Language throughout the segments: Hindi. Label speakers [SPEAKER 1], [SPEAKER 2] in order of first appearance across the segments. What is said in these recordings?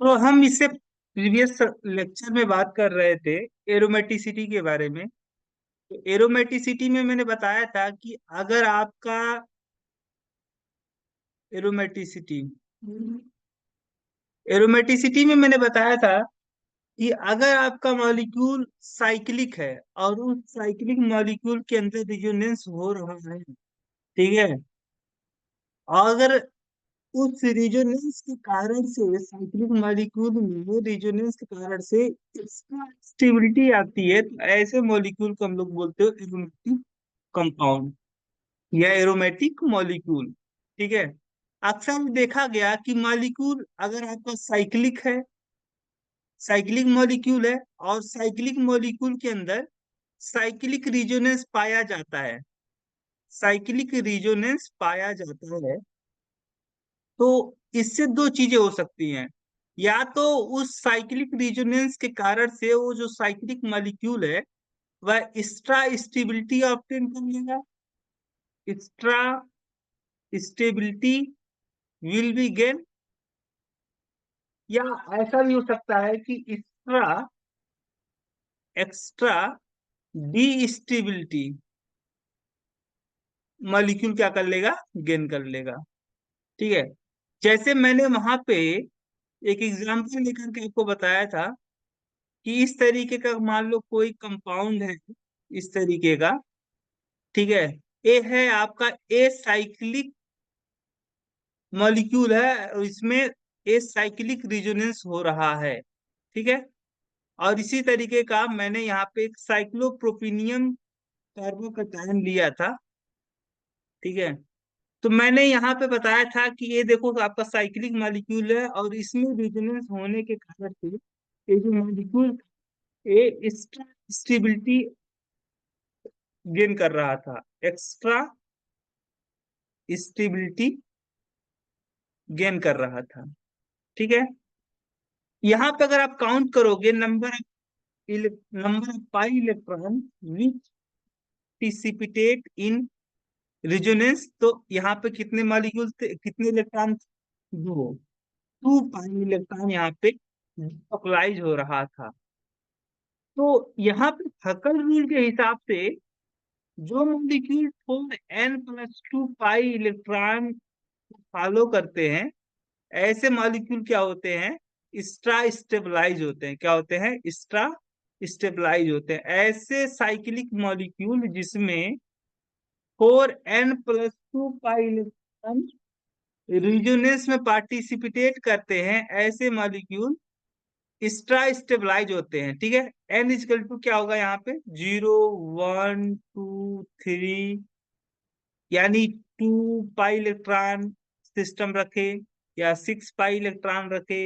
[SPEAKER 1] तो हम इससे प्रीवियस लेक्चर में बात कर रहे थे एरोमेटिसिटी के बारे में। तो एरोमेटिसिटी में मैंने बताया था कि अगर आपका एरोमेटिसिटी एरोमेटिसिटी में मैंने बताया था कि अगर आपका मॉलिक्यूल साइक्लिक है और उस साइक्लिक मॉलिक्यूल के अंदर रिजोनेंस हो रहा है, ठीक है, और अगर उस रिजोनेंस के कारण से साइक्लिक मॉलिक्यूल में रिजोनेंस के कारण से इसका स्टेबिलिटी आती है, तो ऐसे मॉलिक्यूल को हम लोग बोलते हो एरोमेटिक कंपाउंड या एरोमेटिक मॉलिक्यूल। ठीक है। अक्सर देखा गया कि मॉलिक्यूल अगर आपका साइक्लिक है, साइक्लिक मॉलिक्यूल है और साइक्लिक मॉलिक्यूल के अंदर साइक्लिक रिजोनेंस पाया जाता है, साइक्लिक रिजोनेंस पाया जाता है, तो इससे दो चीजें हो सकती हैं। या तो उस साइक्लिक रिजोनेंस के कारण से वो जो साइक्लिक मॉलिक्यूल है वह एक्स्ट्रा स्टेबिलिटी ऑब्टेन कर लेगा, extra stability will be gain, या ऐसा भी हो सकता है कि extra extra D stability molecule क्या कर लेगा, गेन कर लेगा। ठीक है। जैसे मैंने वहां पे एक एग्जांपल लेकर के आपको बताया था कि इस तरीके का मान लो कोई कंपाउंड है, इस तरीके का, ठीक है, ए है आपका ए साइक्लिक मॉलिक्यूल है और इसमें ए साइक्लिक रिजोनेंस हो रहा है। ठीक है। और इसी तरीके का मैंने यहाँ पे एक साइक्लोप्रोपिनियम कार्बोकैटायन लिया था। ठीक है। तो मैंने यहाँ पे बताया था कि ये देखो आपका साइक्लिक मॉलिक्यूल है और इसमें रिजोनेंस होने के कारण से ये जो मॉलिक्यूल ये एक्स्ट्रा स्टेबिलिटी गेन कर रहा था, एक्स्ट्रा स्टेबिलिटी गेन कर रहा था। ठीक है। यहाँ पे अगर आप काउंट करोगे number of pi electron which dissipate in resonance, तो यहाँ पे कितने मॉलिक्यूल थे, कितने इलेक्ट्रॉन थे? दो। 2 पाई इलेक्ट्रॉन यहाँ पे डिसोकलाइज हो रहा था। तो यहाँ पे हकल रूल के हिसाब से जो molecule 4n+2 pi electron follow करते हैं, ऐसे मॉलिक्यूल क्या होते हैं, एक्स्ट्रा स्टेबलाइज होते हैं। क्या होते हैं? एक्स्ट्रा स्टेबलाइज होते हैं। ऐसे साइक्लिक मॉलिक्यूल जिसमें 4n+2 पाई इलेक्ट्रॉन रिजोनेंस में पार्टिसिपेट करते हैं, ऐसे मॉलिक्यूल एक्स्ट्रा स्टेबलाइज होते हैं। ठीक है। एन इजकल टू क्या होगा यहाँ पे, 0 1 2 3, यानी 2 पाई इलेक्ट्रॉन सिस्टम रखे या 6 पाई इलेक्ट्रॉन रखे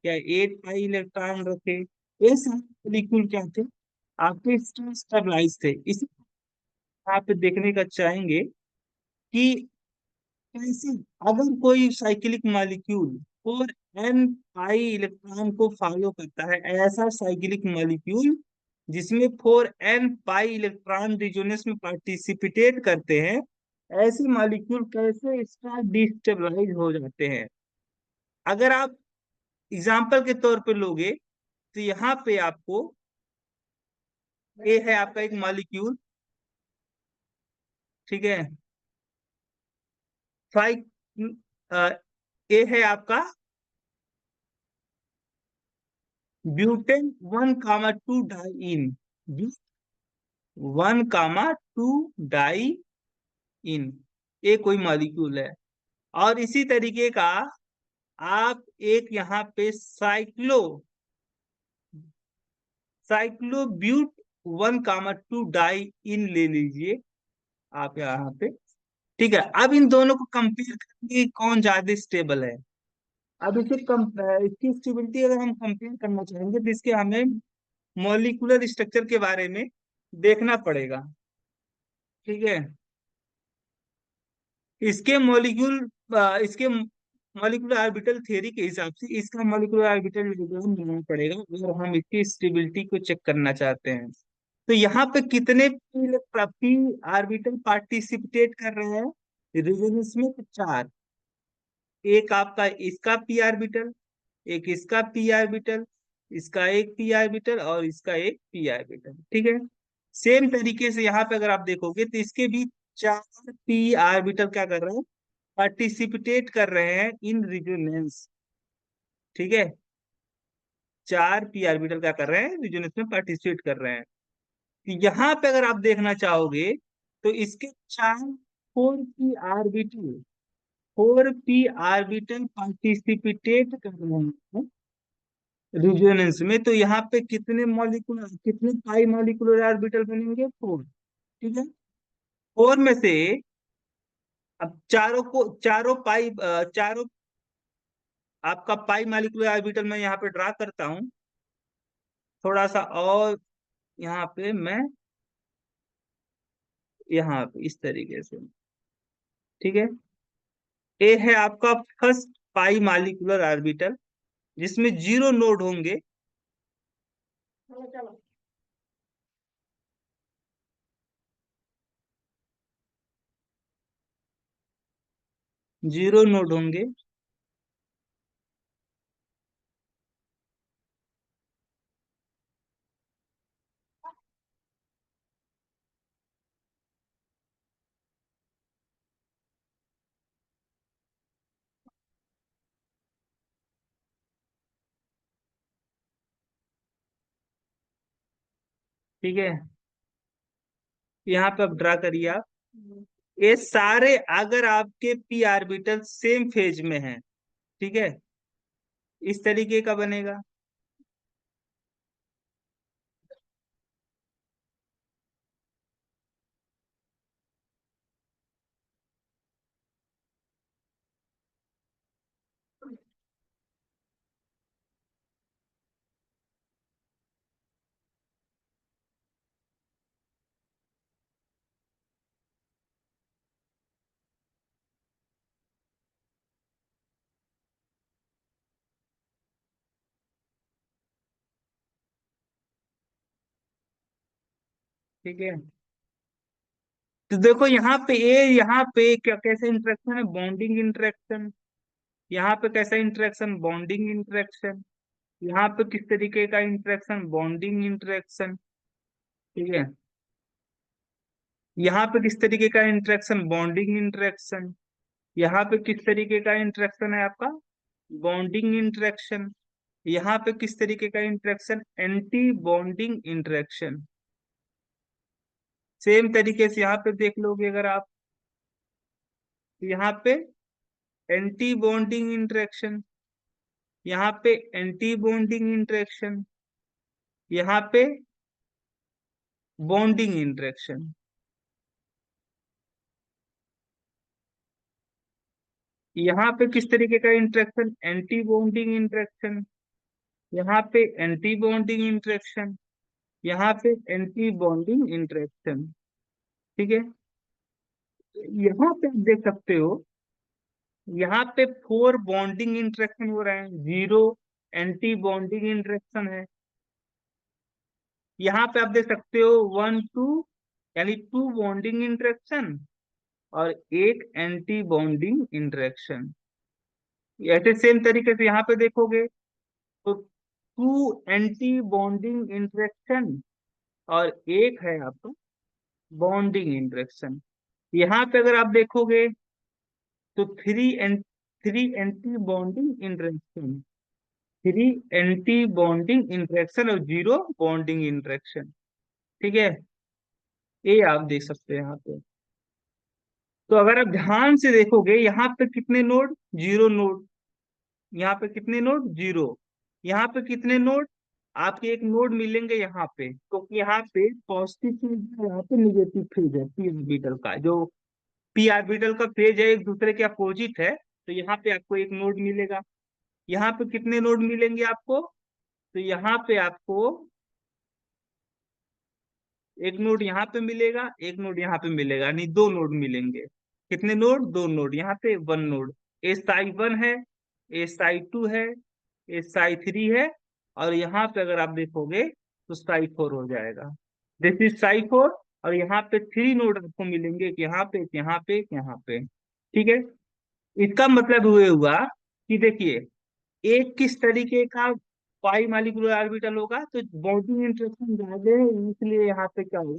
[SPEAKER 1] या 8 पाई इलेक्ट्रॉन रखे, ये सारे मॉलिक्यूल क्या थे, आपके स्टेबलाइज थे। इसी आप देखने का चाहेंगे कि कैसे अगर कोई cyclic molecule 4n pi electron को फॉलो करता है, ऐसा साइक्लिक मॉलिक्यूल जिसमें 4n पाई इलेक्ट्रॉन रिजोनेंस में पार्टिसिपेट करते हैं, ऐसे मॉलिक्यूल कैसे इसका डिस्टेबलाइज हो जाते हैं। अगर आप एग्जाम्पल के तौर पे लोगे तो यहाँ पे आपको ए है आपका एक मॉलिक्यूल, ठीक है, फाइव ए है आपका ब्यूटेन 1,2 डाई इन, 1,2 डाई इन, ये कोई मॉलिक्यूल है। और इसी तरीके का आप एक यहाँ पे साइक्लोब्यूट 1,2 डाई इन ले लीजिए आप यहाँ पे। ठीक है। अब इन दोनों को कंपेयर करेंगे कि कौन ज्यादा स्टेबल है। अब इसकी स्टेबिलिटी अगर हम कंपेयर करना चाहेंगे तो इसके हमें मॉलिक्यूलर स्ट्रक्चर के बारे में देखना पड़ेगा। ठीक है। इसके मॉलिक्यूलर ऑर्बिटल थ्योरी के हिसाब से इसका मॉलिक्यूलर ऑर्बिटल डायग्राम बनाना पड़ेगा अगर हम इसकी स्टेबिलिटी को चेक करना चाहते हैं। तो यहाँ पे कितने पी ऑर्बिटल पार्टिसिपेट कर रहे हैं रिजोनेंस में? तो चार। एक आपका इसका पी ऑर्बिटल, एक इसका पी ऑर्बिटल, इसका एक पी ऑर्बिटल और इसका एक पी ऑर्बिटल, ठीक है। सेम तरीके से यहाँ पे अगर आप देखोगे तो इसके भी चार पी ऑर्बिटल क्या कर रहे हैं, पार्टिसिपेट कर रहे हैं इन रिजोनेंस, ठीक है। चार पी ऑर्बिटल क्या कर रहे हैं, रिजोनेंस में पार्टिसिपेट कर रहे हैं। तो यहाँ पे अगर आप देखना चाहोगे तो इसके चार four P orbital, four P orbital participate कर रहे हैं रिजोनेंस में। तो यहाँ पे कितने मॉलिक्यूलर, कितने पाई मॉलिक्यूलर ऑर्बिटल बनेंगे, फोर, ठीक है। फोर में से अब चारों को, चारों पाई चारों आपका पाई मॉलिक्यूलर ऑर्बिटल मैं यहाँ पे ड्रा करता हूँ थोड़ा सा, और यहाँ पे मैं, यहाँ पे इस तरीके से, ठीक है। ए है आपका फर्स्ट पाई मॉलिक्यूलर ऑर्बिटल जिसमें जीरो नोड होंगे, जीरो नोड होंगे, ठीक है। यहाँ पे आप ड्रा करिए आप, ये सारे अगर आपके पी ऑर्बिटल सेम फेज में हैं, ठीक है, इस तरीके का बनेगा, ठीक है। तो देखो यहाँ पे ए, यहाँ पे क्या कैसे इंटरेक्शन है, बॉन्डिंग इंटरेक्शन। यहाँ पे कैसा इंटरेक्शन, बॉन्डिंग इंटरेक्शन। यहाँ पे किस तरीके का इंटरेक्शन, बॉन्डिंग इंटरेक्शन, ठीक है। यहाँ पे किस तरीके का इंटरेक्शन, बॉन्डिंग इंटरेक्शन। यहाँ पे किस तरीके का इंटरेक्शन है आपका, बॉन्डिंग इंटरेक्शन। यहाँ पे किस तरीके का interaction, anti bonding interaction. Same तरीके से यहाँ पे देख लोगे अगर आप, यहाँ पे एंटी बॉन्डिंग इंटरेक्शन, यहाँ पे एंटी बॉन्डिंग इंटरेक्शन, यहाँ पे बॉन्डिंग इंटरेक्शन। यहाँ पे किस तरीके का इंटरेक्शन, एंटी बॉन्डिंग इंटरेक्शन। यहाँ पे एंटी बॉन्डिंग इंटरेक्शन, यहाँ पे एंटी बॉन्डिंग इंटरेक्शन, ठीक है। यहाँ पे आप देख सकते हो, यहाँ पे फोर बॉन्डिंग इंटरेक्शन हो रहे हैं, जीरो एंटी बॉन्डिंग इंटरेक्शन है। यहाँ पे आप देख सकते हो वन टू, यानी टू बॉन्डिंग इंटरेक्शन और एक एंटी बॉन्डिंग इंटरेक्शन। ऐसे सेम तरीके से यहाँ पे देखोगे तो टू एंटी बॉन्डिंग इंटरेक्शन और एक है आपका बॉन्डिंग इंटरेक्शन। यहाँ पे अगर आप देखोगे तो three anti bonding interaction, three anti bonding interaction और जीरो बॉन्डिंग इंटरेक्शन, ठीक है। ये आप देख सकते हैं यहाँ पे। तो अगर आप ध्यान से देखोगे यहाँ पे कितने नोड, जीरो नोड। यहाँ पे कितने नोड, जीरो। यहाँ पे कितने नोड, आपके एक नोड मिलेंगे यहाँ पे, क्योंकि यहाँ पे पॉजिटिव फेज है, यहाँ पे निगेटिव फेज है पी ऑर्बिटल का, जो पी ऑर्बिटल का फेज है एक दूसरे के अपोजिट है। तो यहाँ पे आपको एक नोड मिलेगा। यहाँ पे कितने नोड मिलेंगे आपको, तो यहाँ पे आपको एक नोड यहाँ पे मिलेगा, एक नोड यहाँ पे मिलेगा, यानी दो नोड मिलेंगे। कितने नोड, दो नोड, यहाँ पे one node. S I one है, एस आई टू है, एस आई थ्री है, और यहाँ पे अगर आप देखोगे तो साई फोर हो जाएगा। This is Sai four. और यहाँ पे थ्री नोड आपको मिलेंगे, एक यहाँ पे, एक यहाँ पे, एक यहाँ पे, ठीक है। इसका मतलब हुए हुआ कि देखिए एक किस तरीके का पाई मालिकुलर ऑर्बिटल होगा, तो बॉन्डिंग इंटरेक्शन ज्यादा है इसलिए यहाँ पे क्या होगा,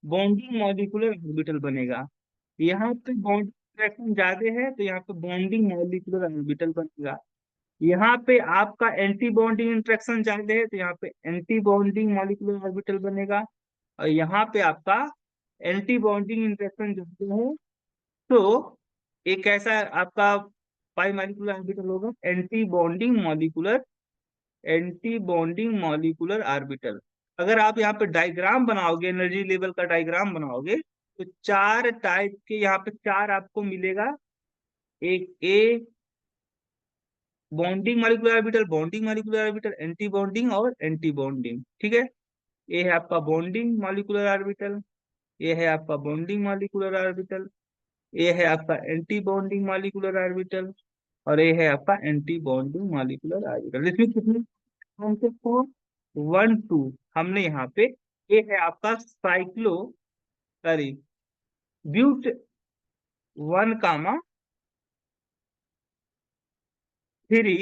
[SPEAKER 1] बॉन्डिंग मॉलिक्यूलर ऑर्बिटल बनेगा। यहाँ पे बॉन्डिंग इंटरेक्शन ज्यादा है तो यहाँ पे बॉन्डिंग मॉलिक्यूलर ऑर्बिटल बनेगा। यहाँ पे आपका एंटी बॉन्डिंग इंटरेक्शन ज्यादा है तो यहाँ पे एंटी बॉन्डिंग मॉलिक्यूलर ऑर्बिटल बनेगा। और यहाँ पे आपका एंटी बॉन्डिंग इंटरेक्शन ज्यादा है तो एक ऐसा आपका पाई मॉलिक्यूलर ऑर्बिटल होगा, एंटी बॉन्डिंग मॉलिक्यूलर ऑर्बिटल। अगर आप यहाँ पे डायग्राम बनाओगे, एनर्जी लेवल का डायग्राम बनाओगे, तो चार टाइप के यहाँ पे चार आपको मिलेगा। एक a bonding molecular orbital, bonding molecular orbital, anti bonding और एंटी बॉन्डिंग, ठीक है। ये है आपका बॉन्डिंग मॉलिक्यूलर ऑर्बिटल, ये है आपका बॉन्डिंग मॉलिक्यूलर ऑर्बिटल, ये है आपका एंटी बॉन्डिंग मॉलिक्यूलर ऑर्बिटल, और ये है आपका एंटी बॉन्डिंग मॉलिक्यूलर ऑर्बिटल। इसमें कितने कॉन्सेप्ट को, वन टू हमने यहाँ पे, ये है आपका cyclo, sorry, but one comma three,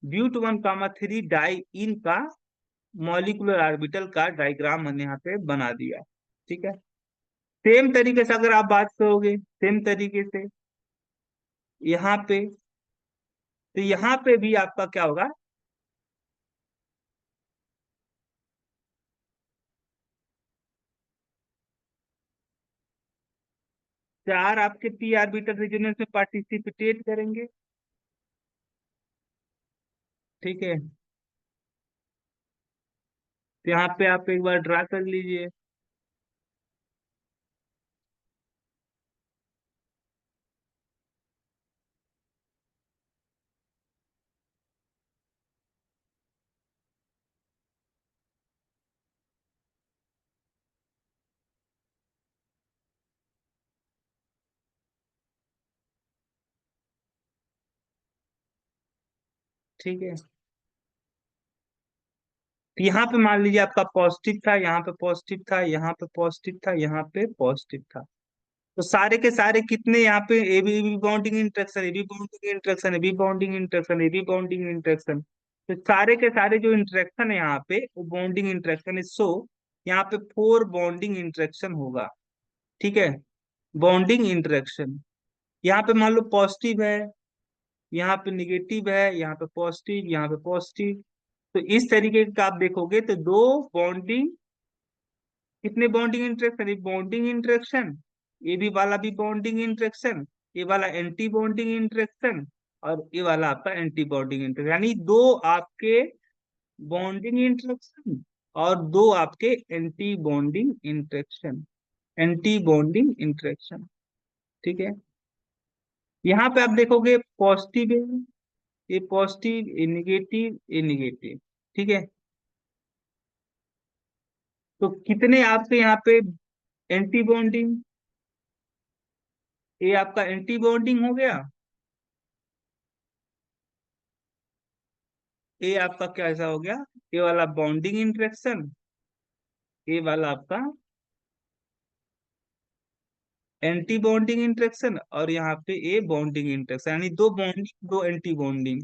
[SPEAKER 1] but one comma three diene का मॉलिक्यूलर ऑर्बिटल का डायग्राम मैंने यहाँ पे बना दिया, ठीक है। सेम तरीके से अगर आप बात करोगे, सेम तरीके से यहाँ पे, तो यहाँ पे भी आपका क्या होगा, चार आपके पी ऑर्बिटल रेजोनेंस में पार्टिसिपेट करेंगे, ठीक है। तो यहाँ पे आप एक बार ड्रा कर लीजिए। ठीक है, तो यहाँ पे मान लीजिए आपका पॉजिटिव था, यहाँ पे पॉजिटिव था, यहाँ पे पॉजिटिव था, यहाँ पे पॉजिटिव था। तो सारे के सारे कितने यहाँ पे A B bonding interaction, A B bonding interaction, A B bonding interaction, A B bonding interaction. तो सारे के सारे जो इंटरेक्शन है यहाँ पे वो बॉन्डिंग इंटरेक्शन है, सो यहाँ पे फोर बॉन्डिंग इंटरेक्शन होगा, ठीक है। बॉन्डिंग इंटरेक्शन, यहाँ पे मान लो पॉजिटिव है, यहाँ पे निगेटिव है, यहाँ पे पॉजिटिव, यहाँ पे पॉजिटिव। तो इस तरीके का आप देखोगे तो दो बॉन्डिंग, कितने बॉन्डिंग इंटरेक्शन, ये बॉन्डिंग इंटरेक्शन, ये भी वाला भी बॉन्डिंग इंटरेक्शन, ये वाला एंटी बॉन्डिंग इंटरेक्शन, और ये वाला आपका एंटी बॉन्डिंग इंटरेक्शन, यानी दो आपके बॉन्डिंग इंटरेक्शन और दो आपके anti bonding interaction, anti bonding interaction, ठीक है। यहाँ पे आप देखोगे पॉजिटिव है, ये पॉजिटिव, ये निगेटिव, ये निगेटिव, ठीक है। तो कितने आपके यहाँ पे एंटी बॉन्डिंग, ये आपका एंटी बॉन्डिंग हो गया, ये आपका कैसा हो गया, ये वाला बॉन्डिंग इंटरेक्शन, ये वाला आपका एंटी बॉन्डिंग इंटरेक्शन, और यहाँ पे ये बॉन्डिंग इंटरेक्शन, यानी दो बॉन्डिंग दो एंटी बॉन्डिंग,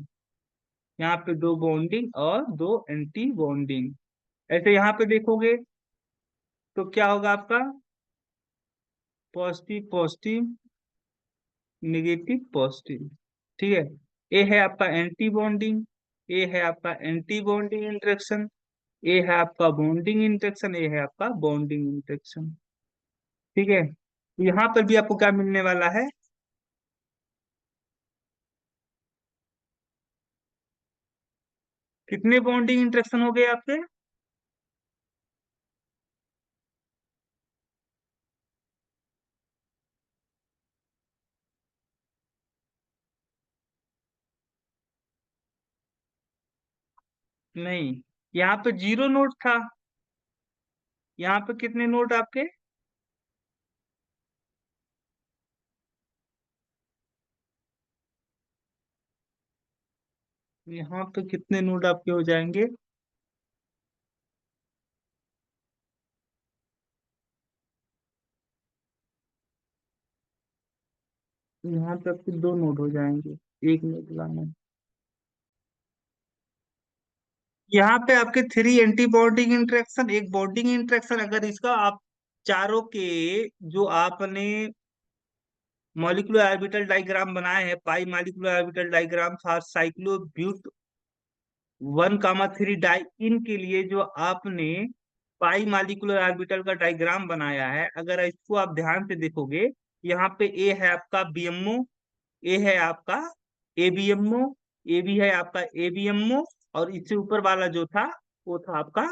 [SPEAKER 1] यहाँ पे दो बॉन्डिंग और दो एंटी बॉन्डिंग। ऐसे यहाँ पे देखोगे तो क्या होगा आपका, पॉजिटिव पॉजिटिव, निगेटिव पॉजिटिव, ठीक है। ये है आपका एंटी बॉन्डिंग, ये है आपका एंटी बॉन्डिंग इंटरेक्शन, ये है आपका बॉन्डिंग इंटरेक्शन, ये है आपका बॉन्डिंग इंटरेक्शन, ठीक है। तो यहाँ पर भी आपको क्या मिलने वाला है, कितने बॉन्डिंग इंटरेक्शन हो गए आपके, नहीं, यहाँ पे जीरो नोड था, यहाँ पे कितने नोड आपके, यहाँ पे कितने नोड आपके हो जाएंगे, यहाँ पे आपके दो नोड हो जाएंगे। एक मिनट लाना। यहाँ पे आपके थ्री एंटी बॉन्डिंग इंटरेक्शन, एक बॉन्डिंग इंटरेक्शन, अगर इसका आप चारों के जो आपने मॉलिक्यूलर ऑर्बिटल डायग्राम बनाए हैं, pi molecular orbital diagram for cyclobut 1,3 diene के लिए जो आपने पाई मॉलिक्यूलर ऑर्बिटल का डायग्राम बनाया है, अगर इसको आप ध्यान से देखोगे, यहाँ पे ए है आपका बीएमओ, ए है आपका एबीएमओ, ए भी है आपका एबीएमओ, और इससे ऊपर वाला जो था वो था आपका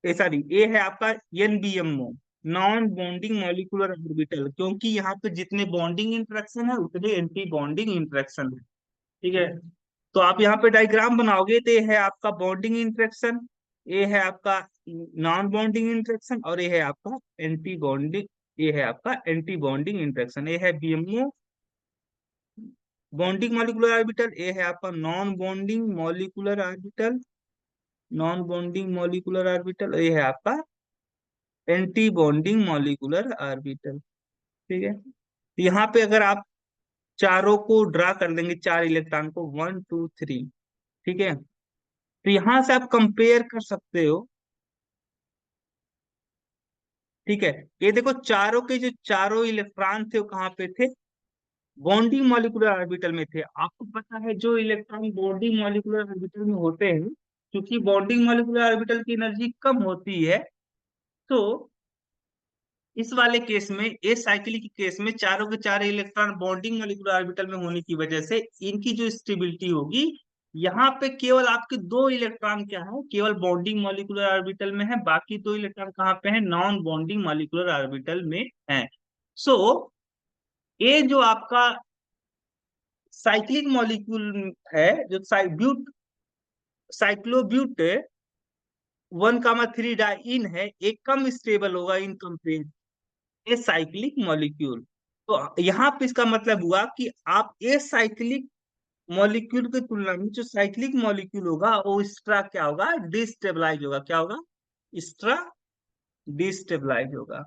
[SPEAKER 1] सॉरी ए है आपका एनबीएमओ, नॉन बॉन्डिंग मॉलिक्यूलर ऑर्बिटल, क्योंकि यहाँ पे जितने बॉन्डिंग इंटरेक्शन है उतने एंटी बॉन्डिंग इंटरेक्शन है। ठीक है, तो आप यहाँ पे डायग्राम बनाओगे तो ये है आपका बॉन्डिंग इंटरेक्शन, ये है आपका नॉन बॉन्डिंग इंटरेक्शन, और ये है आपका एंटी बॉन्डिंग, ये है आपका एंटी बॉन्डिंग इंटरेक्शन, ये है बीएमओ बॉन्डिंग मॉलिक्यूलर ऑर्बिटल, ये है आपका non bonding molecular orbital, non bonding molecular orbital, ये है आपका एंटी बॉन्डिंग मॉलिक्यूलर ऑर्बिटल। ठीक है, तो यहाँ पे अगर आप चारों को ड्रा कर लेंगे, चार इलेक्ट्रॉन को, 1 2 3, ठीक है, तो यहां से आप कंपेयर कर सकते हो। ठीक है, ये देखो चारों के जो चारों इलेक्ट्रॉन थे वो कहाँ पे थे, बॉन्डिंग मॉलिक्यूलर ऑर्बिटल में थे। आपको पता है जो इलेक्ट्रॉन बॉन्डिंग मॉलिक्यूलर ऑर्बिटल में होते हैं, क्योंकि बॉन्डिंग मॉलिक्यूलर ऑर्बिटल की एनर्जी कम होती है, तो इस वाले केस में, इस साइकिल के केस में, चारों के चार इलेक्ट्रॉन बॉन्डिंग मॉलिक्यूलर ऑर्बिटल में होने की वजह से इनकी जो स्टेबिलिटी होगी, यहाँ पे केवल आपके दो इलेक्ट्रॉन क्या है, केवल बॉन्डिंग मॉलिक्यूलर ऑर्बिटल में है, बाकी दो इलेक्ट्रॉन कहाँ पे है, नॉन बॉन्डिंग मॉलिक्यूलर ऑर्बिटल में है। सो ये जो आपका साइक्लिक मॉलिक्यूल है, जो ब्यूट साइक्लोब्यूट 1,3 डाइन है, एक कम स्टेबल होगा in compare a cyclic molecule. तो यहाँ पे इसका मतलब हुआ कि आप ए साइक्लिक मॉलिक्यूल की तुलना में जो साइक्लिक मॉलिक्यूल होगा वो एक्स्ट्रा क्या होगा, डिस्टेबलाइज होगा, क्या होगा, एक्स्ट्रा डिस्टेबलाइज होगा,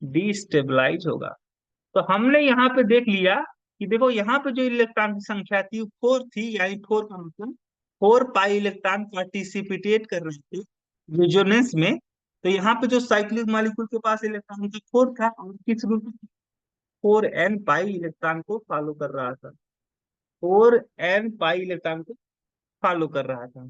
[SPEAKER 1] डिस्टेबलाइज होगा। तो हमने यहाँ पे देख लिया कि देखो यहाँ पे जो इलेक्ट्रॉन की संख्या थी वो 4 थी, यानी 4 का मतलब 4 पाई इलेक्ट्रॉन पार्टिसिपेट कर रहे थे रेजोनेंस में। तो यहाँ पे जो साइक्लिक मॉलिक्यूल के पास इलेक्ट्रॉन था 4 था, और किस रूप, 4n पाई इलेक्ट्रॉन को फॉलो कर रहा था, 4n पाई इलेक्ट्रॉन को फॉलो कर रहा था।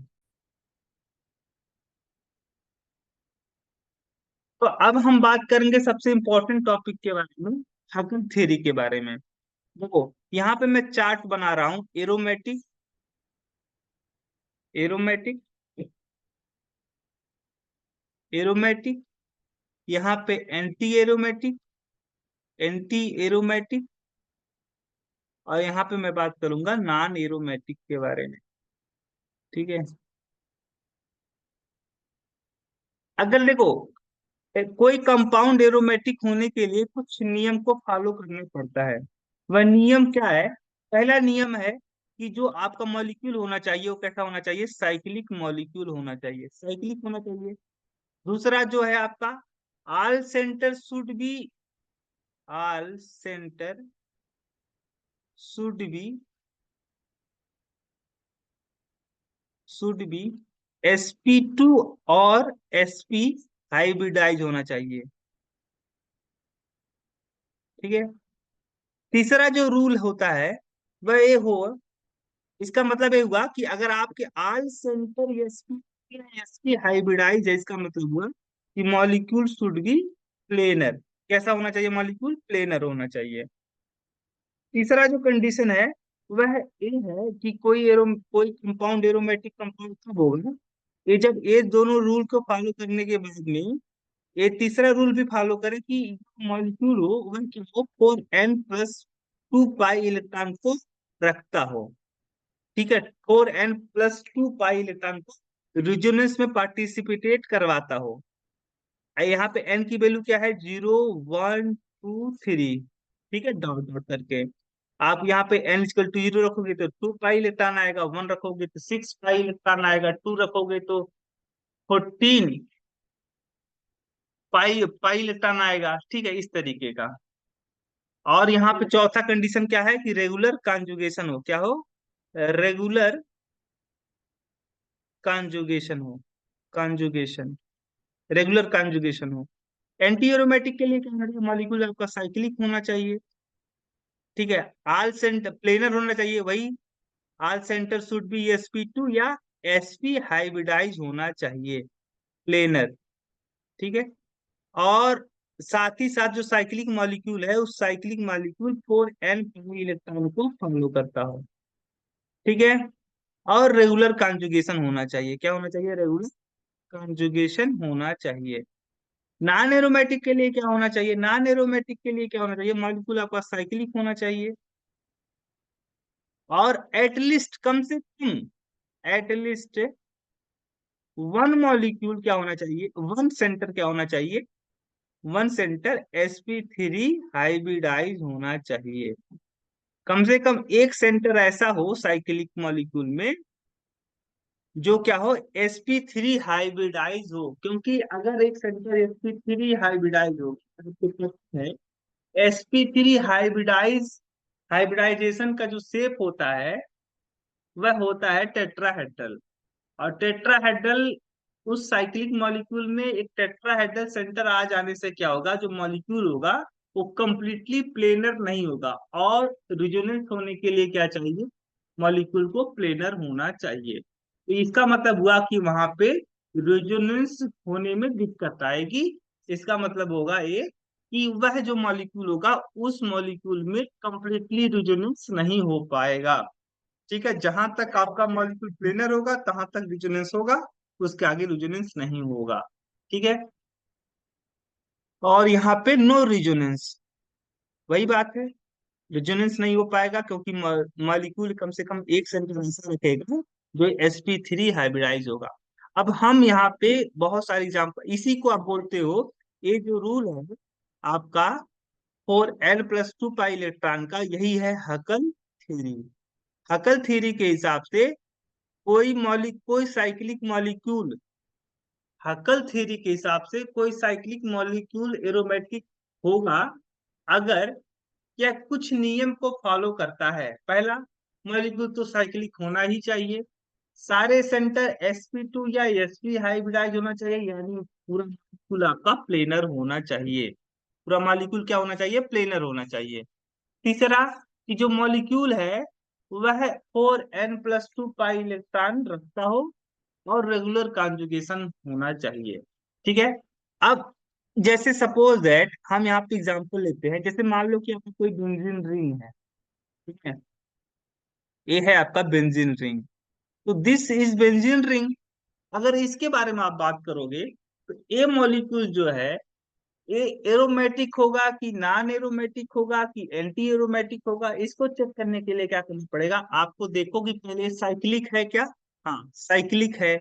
[SPEAKER 1] तो अब हम बात करेंगे सबसे इंपॉर्टेंट टॉपिक के बारे में, हॉकिंग थ्योरी के बारे में। देखो यहाँ पे मैं चार्ट बना रहा हूँ, एरोमेटिक, एरोमेटिक, एरोमेटिक, यहाँ पे एंटी एरोमेटिक, एंटी एरोमेटिक, और यहाँ पे मैं बात करूंगा नॉन एरोमेटिक के बारे में। ठीक है, अगर देखो कोई कंपाउंड एरोमेटिक होने के लिए कुछ नियम को फॉलो करना पड़ता है। वह नियम क्या है, पहला नियम है कि जो आपका मॉलिक्यूल होना चाहिए वो कैसा होना चाहिए, साइक्लिक मॉलिक्यूल होना चाहिए, साइक्लिक होना चाहिए। दूसरा जो है आपका, all centre should be, all centre should be, should be sp2 और sp हाइब्रिडाइज होना चाहिए। ठीक है, तीसरा जो रूल होता है वह ये हो, इसका मतलब ये हुआ कि अगर आपके ऑल सेंटर sp हाइब्रिडाइज है, इसका मतलब हुआ कि मॉलिक्यूल शुड बी प्लेनर। कैसा होना चाहिए, मॉलिक्यूल प्लेनर होना चाहिए। तीसरा जो कंडीशन है वह ये है कि कोई कंपाउंड एरोमेटिक कंपाउंड कब होगा, ये जब ये दोनों रूल को फॉलो करने के बाद में ये तीसरा रूल भी फॉलो करे कि मॉलिक्यूल हो वह क्या हो, 4n+2 पाई इलेक्ट्रॉन को रखता हो। ठीक है, 4n+2 पाई इलेक्ट्रॉन को रिजोनेंस में पार्टिसिपेट करवाता हो। यहाँ पे n की वैल्यू क्या है, 0 1 2 3। ठीक है, डॉट डॉट करके आप यहाँ पे n = 0 रखोगे तो 2 पाई इलेक्ट्रॉन आएगा, 1 रखोगे तो 6 पाई इलेक्ट्रॉन आएगा, 2 रखोगे तो 14 पाई पाई इलेक्ट्रॉन आएगा। ठीक है, इस तरीके का। और यहाँ पे चौथा कंडीशन क्या है कि रेगुलर कॉन्जुगेशन हो, क्या हो, रेगुलर कॉन्जुगेशन हो, कॉन्जुगेशन, रेगुलर कॉन्जुगेशन हो। एंटी एरोमेटिक के लिए क्या है, मॉलिक्यूल आपका साइक्लिक होना चाहिए, ठीक है। आल सेंटर प्लेनर होना चाहिए, वही आल सेंटर शुड बी sp2 या sp हाइब्रिडाइज होना चाहिए, प्लेनर, ठीक है। और साथ ही साथ जो साइक्लिक मॉलिक्यूल है उस साइक्लिक मॉलिक्यूल 4n इलेक्ट्रॉन को फॉलो करता हो, ठीक है। और रेगुलर कॉन्जुगेशन होना चाहिए, क्या होना चाहिए, रेगुलर कॉन्जुगेशन होना चाहिए। नॉन एरोमेटिक के लिए क्या होना चाहिए, नॉन एरोमेटिक के लिए क्या होना चाहिए, मॉलिक्यूल आपका साइक्लिक होना चाहिए, और एटलीस्ट कम से कम, एटलीस्ट वन मॉलिक्यूल क्या होना चाहिए, वन सेंटर क्या होना चाहिए, वन सेंटर sp3 हाइब्रिडाइज होना चाहिए। कम से कम एक सेंटर ऐसा हो साइक्लिक मॉलिक्यूल में जो क्या हो, sp3 हाइब्रिडाइज हो, क्योंकि अगर एक सेंटर sp3 हाइब्रिडाइज हो, आपको पता है sp3 हाइब्रिडाइज, हाइब्रिडाइजेशन का जो शेप होता है वह होता है टेट्राहेड्रल। और टेट्राहेड्रल, उस साइक्लिक मॉलिक्यूल में एक टेट्राहेड्रल सेंटर आ जाने से क्या होगा, जो मॉलिक्यूल होगा वो कंप्लीटली प्लेनर नहीं होगा, और रिजोनेंस होने के लिए क्या चाहिए, मॉलिक्यूल को प्लेनर होना चाहिए। तो इसका मतलब हुआ कि वहां पे रिजोनेंस होने में दिक्कत आएगी। इसका मतलब होगा ये कि वह जो मॉलिक्यूल होगा उस मॉलिक्यूल में कंप्लीटली रिजोनेंस नहीं हो पाएगा, ठीक है। जहां तक आपका मॉलिक्यूल प्लेनर होगा तहां तक रिजोनेंस होगा, उसके आगे रिजोनेंस नहीं होगा, ठीक है। और यहाँ पे नो रिजोनेंस, वही बात है, रिजोनेंस नहीं हो पाएगा क्योंकि मॉलिक्यूल कम से कम एक सेंटर ऐसा रखेगा जो sp3 हाइब्रिडाइज होगा। अब हम यहाँ पे बहुत सारे एग्जाम्पल, इसी को आप बोलते हो, ये जो रूल है आपका 4n+2 पाई इलेक्ट्रॉन का, यही है हकल थ्योरी। हकल थ्योरी के हिसाब से कोई साइक्लिक मॉलिक्यूल, हकल थ्योरी के हिसाब से कोई साइक्लिक मॉलिक्यूल एरोमेटिक होगा अगर यह कुछ नियम को फॉलो करता है। पहला, मॉलिक्यूल तो साइक्लिक होना ही चाहिए, सारे सेंटर sp2 या sp हाइब्रिडाइज होना चाहिए, यानी पूरा मॉलिक्यूल आपका प्लेनर होना चाहिए, पूरा मॉलिक्यूल क्या होना चाहिए, प्लेनर होना चाहिए। तीसरा, कि जो मॉलिक्यूल है वह 4n+2 पाई इलेक्ट्रॉन रखता हो और रेगुलर कॉन्जुगेशन होना चाहिए, ठीक है। अब जैसे सपोज दैट हम यहाँ पे एग्जांपल लेते हैं, जैसे मान लो कि आपका कोई बेंजीन रिंग है, ठीक है, ये है आपका बेंजीन रिंग। तो दिस इज बेंजीन रिंग, अगर इसके बारे में आप बात करोगे तो ये मॉलिक्यूल जो है ये एरोमेटिक होगा कि नॉन एरोमेटिक होगा कि एंटी एरोमेटिक होगा, इसको चेक करने के लिए क्या करना पड़ेगा आपको, देखो कि पहले साइक्लिक है क्या, हाँ साइक्लिक है।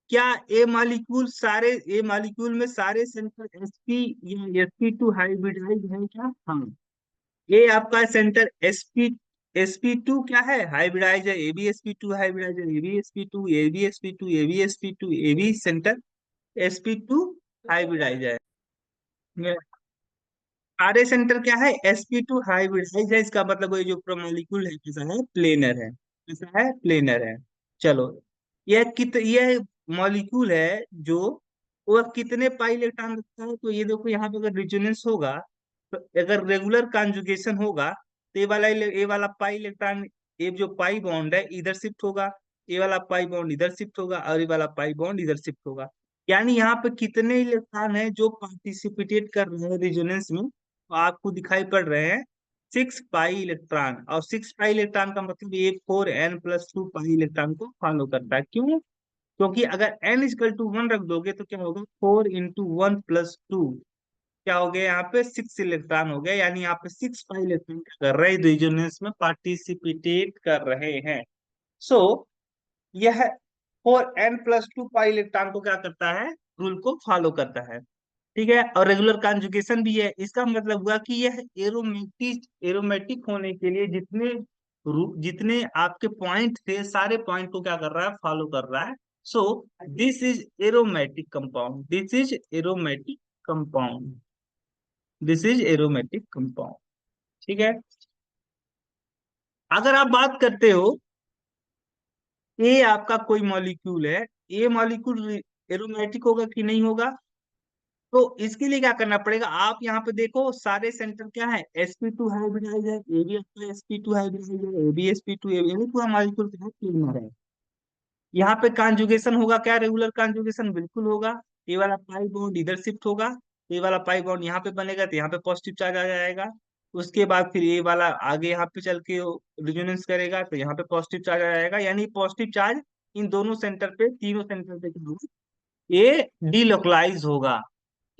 [SPEAKER 1] क्या ए मॉलिक्यूल में सारे सेंटर sp या sp2 हाइब्रिडाइज है क्या, हाँ। ये आपका सेंटर sp2 क्या है, हाइब्रिडाइज है, absp2 हाइब्रिडाइज है, absp2 absp2 absp2 ab centre sp2 hybridize है। सारे सेंटर क्या है, sp2 हाइब्रिडाइज है, इसका मतलब ये जो मॉलिक्यूल है कैसा है, प्लेनर है, कैसा है, प्लेनर है। चलो, यह मॉलिक्यूल है जो वह कितने पाई इलेक्ट्रॉन रखता है, तो ये देखो यहाँ पे अगर रिजोनेंस होगा, तो अगर रेगुलर कॉन्जुगेशन होगा तो ये वाला पाई इलेक्ट्रॉन, ये जो पाई बॉन्ड है इधर शिफ्ट होगा, ये वाला पाई बॉन्ड इधर शिफ्ट होगा, और ये वाला पाई बॉन्ड इधर शिफ्ट होगा। यानी यहाँ पे कितने इलेक्ट्रॉन है जो पार्टिसिपेट कर रहे हैं रेजोनेंस में, तो आपको दिखाई पड़ रहे हैं 6 पाई इलेक्ट्रॉन। और 6 पाई इलेक्ट्रॉन का मतलब ये 4n+2 पाई इलेक्ट्रॉन को फॉलो करता है। क्यों, क्योंकि अगर n=1 रख दोगे तो क्या होगा, 4 × 1 + 2, क्या हो गया, यहाँ पे 6 इलेक्ट्रॉन हो गया, यानी यहाँ पे 6 पाई इलेक्ट्रॉन क्या कर रहे हैं, रेजोनेंस में पार्टिसिपेट कर रहे हैं। सो यह 4n+2 पाई इलेक्ट्रॉन को क्या करता है, रूल को फॉलो करता है, ठीक है। और रेगुलर कॉन्जुगेशन भी है, इसका मतलब हुआ कि यह एरोमेटिक एरोमेटिक होने के लिए जितने आपके पॉइंट थे सारे पॉइंट को क्या कर रहा है, फॉलो कर रहा है। So this is aromatic compound, this is aromatic compound, this is aromatic compound. ठीक है। अगर आप बात करते हो ए आपका कोई मॉलिक्यूल है, ए मॉलिक्यूल एरोमेटिक होगा कि नहीं होगा? तो इसके लिए क्या करना पड़ेगा, आप यहाँ पे देखो सारे सेंटर क्या है, sp2 हाइब्रिडाइज है, ए भी आपका sp2 हाइब्रिडाइज है, ए बी sp2, ए भी पूरा मॉलिक्यूल क्या है, प्लेनर है। यहाँ पे कॉन्जुगेशन होगा क्या, रेगुलर कॉन्जुगेशन बिल्कुल होगा। ये वाला पाई बॉन्ड इधर शिफ्ट होगा, ये वाला पाई बॉन्ड यहाँ पे बनेगा, तो यहाँ पे पॉजिटिव चार्ज आ जाएगा। उसके बाद फिर ये वाला आगे यहाँ पे चल के रिजोनेंस करेगा, तो यहाँ पे पॉजिटिव चार्ज आ जाएगा, यानी पॉजिटिव चार्ज इन दोनों सेंटर पे, तीनों सेंटर पे क्या होगा, ये डीलोकलाइज होगा।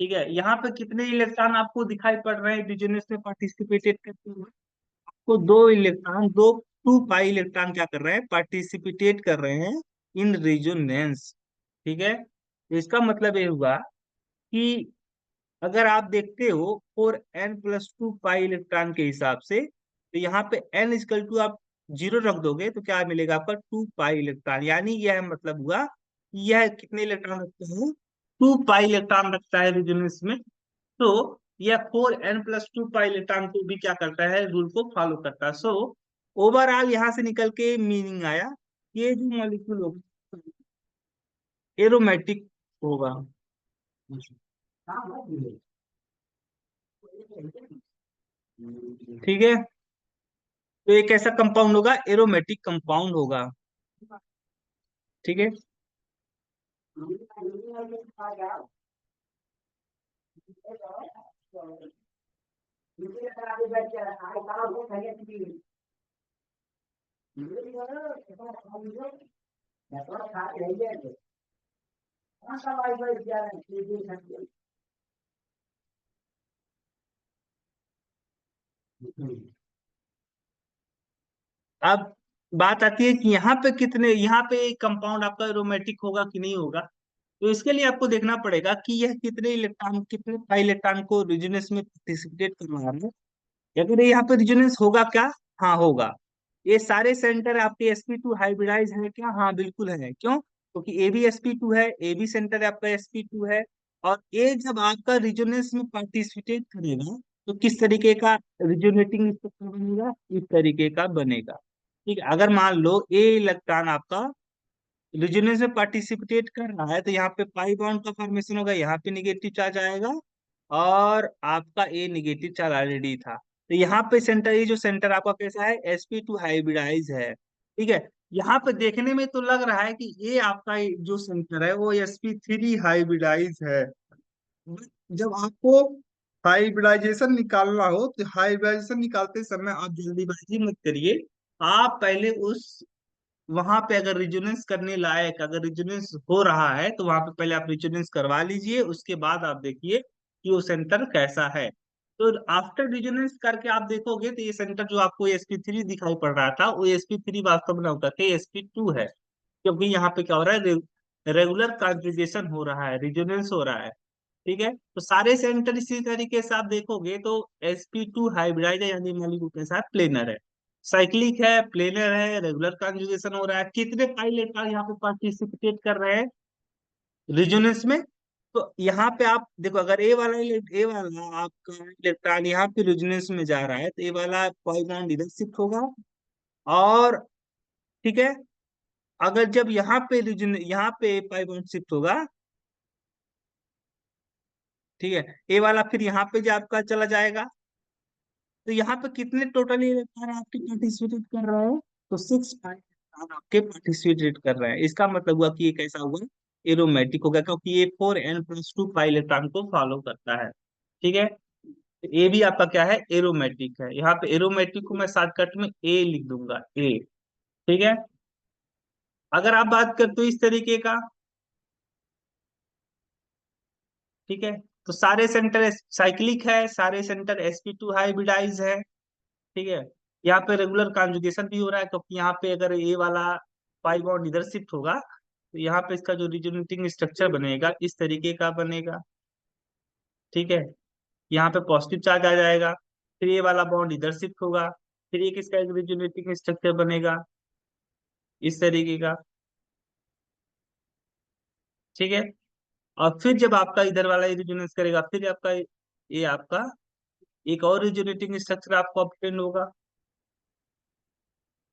[SPEAKER 1] ठीक है, यहाँ पे कितने इलेक्ट्रॉन आपको दिखाई पड़ रहे हैं रिजोनेंस में पार्टिसिपेटेड करते हुए? आपको दो इलेक्ट्रॉन, दो 2 पाई इलेक्ट्रॉन क्या कर रहे हैं, पार्टिसिपेटेट कर रहे हैं इन रेजोनेंस। ठीक है, तो इसका मतलब ये हुआ कि अगर आप देखते हो 4n+2 पाई इलेक्ट्रॉन के हिसाब से, तो यहाँ पे n इक्वल टू आप 0 रख दोगे तो क्या मिलेगा आपका, 2 पाई इलेक्ट्रॉन। यानी यह मतलब हुआ कि यह कितने इलेक्ट्रॉन रखता है, 2 पाई इलेक्ट्रॉन रखता है रेजोनेंस में। तो यह 4n+2 पाई इलेक्ट्रॉन को भी क्या करता है, रूल को फॉलो करता है। सो ओवरऑल यहाँ से निकल के मीनिंग आया, ये जो मॉलिक्यूल होगा एरोमेटिक होगा। ठीक है, तो एक ऐसा कंपाउंड होगा, एरोमेटिक कंपाउंड होगा। ठीक है। अब बात आती है कि यहाँ पे कितने, यहाँ पे कंपाउंड आपका एरोमेटिक होगा कि नहीं होगा। तो इसके लिए आपको देखना पड़ेगा कि यह कितने इलेक्ट्रॉन, कितने पाई इलेक्ट्रॉन को रिजोनेंस में पार्टिसिपेट करवा रहा है। अगर ये यहाँ पे रिजोनेंस होगा क्या, हाँ होगा। ये सारे सेंटर आपके sp2 हाइब्रिडाइज है क्या, हाँ बिल्कुल है। क्यों? क्योंकि ए भी sp2 है, ए भी सेंटर आपका sp2 है। और ये जब आपका रिजोनेंस में पार्टिसिपेट करेगा तो किस तरीके का रिजोनेटिंग स्ट्रक्चर बनेगा, इस तरीके का बनेगा। ठीक है, अगर मान लो ए इलेक्ट्रॉन आपका रिजोनेंस में पार्टिसिपेट कर रहा है, तो यहाँ पे पाई बॉन्ड का फॉर्मेशन होगा, यहाँ पे निगेटिव चार्ज आएगा, और आपका ए निगेटिव चार्ज ऑलरेडी था। तो यहाँ पे सेंटर, ये जो सेंटर आपका कैसा है, sp2 हाइब्रिडाइज है। ठीक है, यहाँ पे देखने में तो लग रहा है कि ये आपका जो सेंटर है वो sp3 हाइब्रिडाइज है। जब आपको हाइब्रिडाइजेशन निकालना हो तो हाइब्रिडाइजेशन निकालते समय आप जल्दीबाजी मत करिए। आप पहले उस, वहां पे अगर रिजोनेंस करने लायक, अगर रिजोनेंस हो रहा है तो वहां पे पहले आप रिजोनेंस करवा लीजिए, उसके बाद आप देखिए कि वो सेंटर कैसा है। तो आफ्टर रिजोनेंस करके आप देखोगे तो ये सेंटर जो आपको sp3 दिखाई पड़ रहा था, वो sp3 वास्तव में ना होता है, sp2 है। क्योंकि यहाँ पे क्या हो रहा है, रेगुलर कॉन्जुगेशन हो रहा है, रिजोनेंस हो रहा है। ठीक है, तो सारे सेंटर इसी तरीके से आप देखोगे तो sp2 हाइब्रिडाइज है, यानी मॉलिक्यूल के साथ प्लेनर है, साइक्लिक है, प्लेनर है, रेगुलर कॉन्जुगेशन हो रहा है। कितने पाइलेट यहाँ पे पार्टिसिपेट कर रहे हैं रिजोनेंस में? तो यहाँ पे आप देखो, अगर ए वाला आपका इलेक्ट्रॉन यहाँ पे रिजोनेंस में जा रहा है, तो ए वाला पाई बॉन्ड इधर शिफ्ट होगा। और ठीक है, अगर जब यहाँ पे रीजन, यहाँ पे पाई बॉन्ड शिफ्ट होगा, ठीक है, ए वाला फिर यहाँ पे जो आपका चला जाएगा, तो यहाँ पे कितने टोटल इलेक्ट्रॉन आपके पार्टिसिपेट कर रहे हैं, तो 6 इलेक्ट्रॉन आपके पार्टिसिपेट कर रहे हैं। इसका मतलब हुआ कि ये कैसा हुआ, एरोमेटिक हो गया, क्योंकि ये 4n+2 पाई इलेक्ट्रॉन को फॉलो करता है। ठीक है, ए भी आपका क्या है, एरोमेटिक है। यहाँ पे एरोमेटिक को मैं शॉर्टकट में ए लिख दूंगा, ए। ठीक है, अगर आप बात करते हो इस तरीके का, ठीक है, तो सारे सेंटर साइक्लिक है, सारे सेंटर sp2 हाइब्रिडाइज है। ठीक है, यहाँ पे रेगुलर कॉन्जुगेशन भी हो रहा है, क्योंकि यहाँ पे अगर ये वाला पाई बॉन्ड इधर शिफ्ट होगा, तो यहाँ पे इसका जो रिजोनेटिंग स्ट्रक्चर बनेगा इस तरीके का बनेगा। ठीक है, यहाँ पे पॉजिटिव चार्ज आ जाएगा, फिर ये वाला बॉन्ड इधर शिफ्ट होगा, फिर ये किसका एक रिजोनेटिंग स्ट्रक्चर बनेगा इस तरीके का। ठीक है, और फिर जब आपका इधर वाला ये रिजोनेंस करेगा, फिर आपका ये आपका एक और रिजोनेटिंग स्ट्रक्चर आपको ऑब्टेन होगा।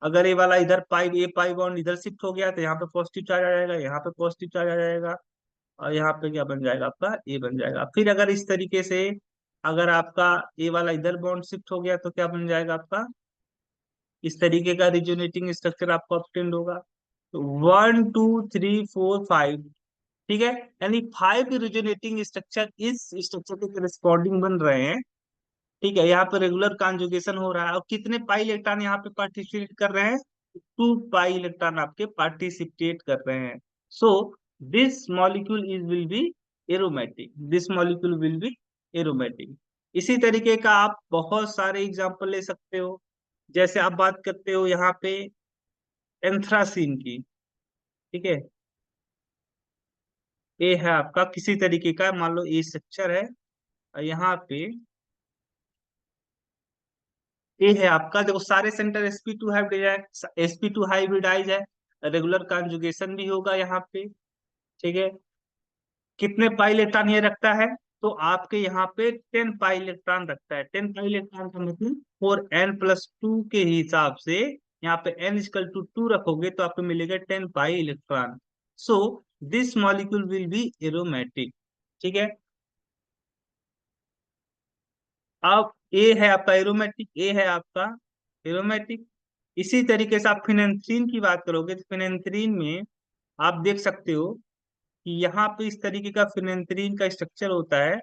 [SPEAKER 1] अगर ये वाला इधर पाई बॉन्ड इधर शिफ्ट हो गया तो यहाँ पे पॉजिटिव चार्ज आ जाएगा, यहाँ पे पॉजिटिव चार्ज आ जाएगा, और यहाँ पे क्या बन जाएगा आपका, ए बन जाएगा। फिर अगर इस तरीके से अगर आपका ए वाला इधर बॉन्ड शिफ्ट हो गया तो क्या बन जाएगा आपका, इस तरीके का रिजोनेटिंग स्ट्रक्चर आपको ऑब्टेन होगा। तो 1 2 3 4 5, ठीक है, यानी 5 रिजोनेटिंग स्ट्रक्चर इस स्ट्रक्चर के करस्पॉन्डिंग बन रहे हैं। ठीक है, यहाँ पे रेगुलर कॉन्जुगेशन हो रहा है, और कितने पाई इलेक्ट्रॉन यहाँ पे पार्टिसिपेट कर रहे हैं, 2 पाई इलेक्ट्रॉन आपके पार्टिसिपेट कर रहे हैं। So this molecule is will be aromatic, this molecule will be aromatic. इसी तरीके का आप बहुत सारे एग्जांपल ले सकते हो। जैसे आप बात करते हो यहाँ पे एंथ्रासीन की, ठीक है, ये है आपका किसी तरीके का, मान लो ये स्ट्रक्चर है, और यहाँ पे ये है आपका, देखो सारे centre sp2 hybridize, sp2 hybridize है, रेगुलर कॉन्जुगेशन भी होगा यहाँ पे। ठीक है, कितने पाई इलेक्ट्रॉन ये रखता है, तो आपके यहाँ पे 10 पाई इलेक्ट्रॉन रखता है। 10 पाई इलेक्ट्रॉन का मतलब 4n+2 के हिसाब से यहाँ पे n=2 रखोगे तो आपको मिलेगा 10 pi electron. So this molecule will be aromatic. ठीक है, अब ए है आपका एरोमेटिक, ए है आपका एरोमेटिक। इसी तरीके से आप फिनेंथ्रीन की बात करोगे तो फिनेंथ्रीन में आप देख सकते हो कि यहाँ पे इस तरीके का फिनेंथ्रीन का स्ट्रक्चर होता है।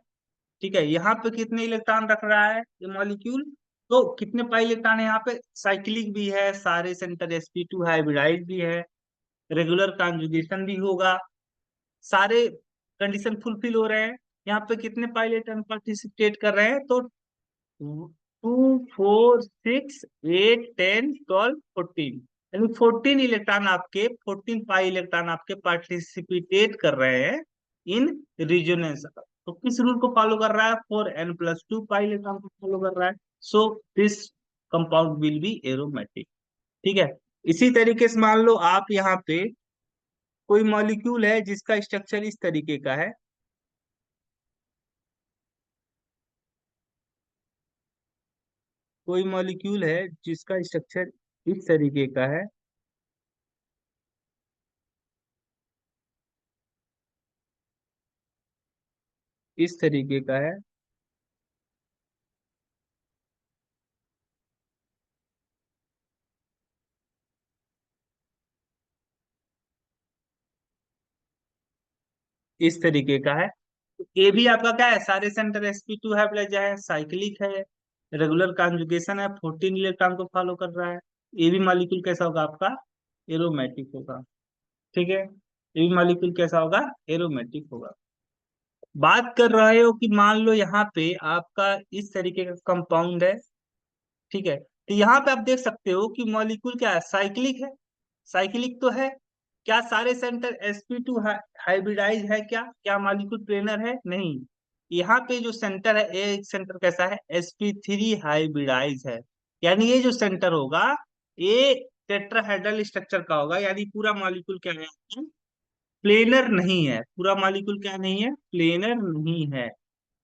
[SPEAKER 1] ठीक है, यहाँ पे कितने इलेक्ट्रॉन रख रहा है ये मॉलिक्यूल, तो कितने पाई इलेक्ट्रॉन है यहाँ पे, साइक्लिक भी है, सारे सेंटर sp2 हाइब्रिडाइज भी है, रेगुलर कॉन्जुगेशन भी होगा, सारे कंडीशन फुलफिल हो रहे हैं। यहाँ पे कितने पाई इलेक्ट्रॉन पार्टिसिपेट कर रहे हैं, तो 2 4 6 8 10 12 14, यानी 14 पाई इलेक्ट्रॉन आपके पार्टिसिपेट कर रहे हैं इन रिजोनेंस। तो किस रूल को फॉलो कर रहा है, 4n+2 पाई इलेक्ट्रॉन को फॉलो कर रहा है। So this compound will be aromatic. ठीक है, इसी तरीके से मान लो आप यहाँ पे कोई मॉलिक्यूल है जिसका स्ट्रक्चर इस तरीके का है, कोई मॉलिक्यूल है जिसका स्ट्रक्चर इस तरीके का है, इस तरीके का है, इस तरीके का है। ए भी आपका क्या है, सारे सेंटर sp2 है, साइक्लिक है, रेगुलर कॉन्जुगेशन है, 14 इलेक्ट्रॉन को फॉलो कर रहा है। ए भी मॉलिक्यूल कैसा होगा आपका, एरोमेटिक होगा। ठीक है, ए भी मॉलिक्यूल कैसा होगा, एरोमेटिक होगा। बात कर रहे हो कि मान लो यहाँ पे आपका इस तरीके का कंपाउंड है। ठीक है, तो यहाँ पे आप देख सकते हो कि मॉलिक्यूल क्या है, साइक्लिक है, साइक्लिक तो है। क्या सारे सेंटर sp2 हाइब्रिडाइज है, क्या क्या मॉलिक्यूल प्लेनर है, नहीं। यहाँ पे जो सेंटर है, एक सेंटर कैसा है, sp3 हाइब्रिडाइज है, यानी ये जो सेंटर होगा ये टेट्राहेड्रल स्ट्रक्चर का होगा, यानी पूरा मॉलिक्यूल क्या है, प्लेनर नहीं है। पूरा मॉलिक्यूल क्या नहीं है, प्लेनर नहीं है।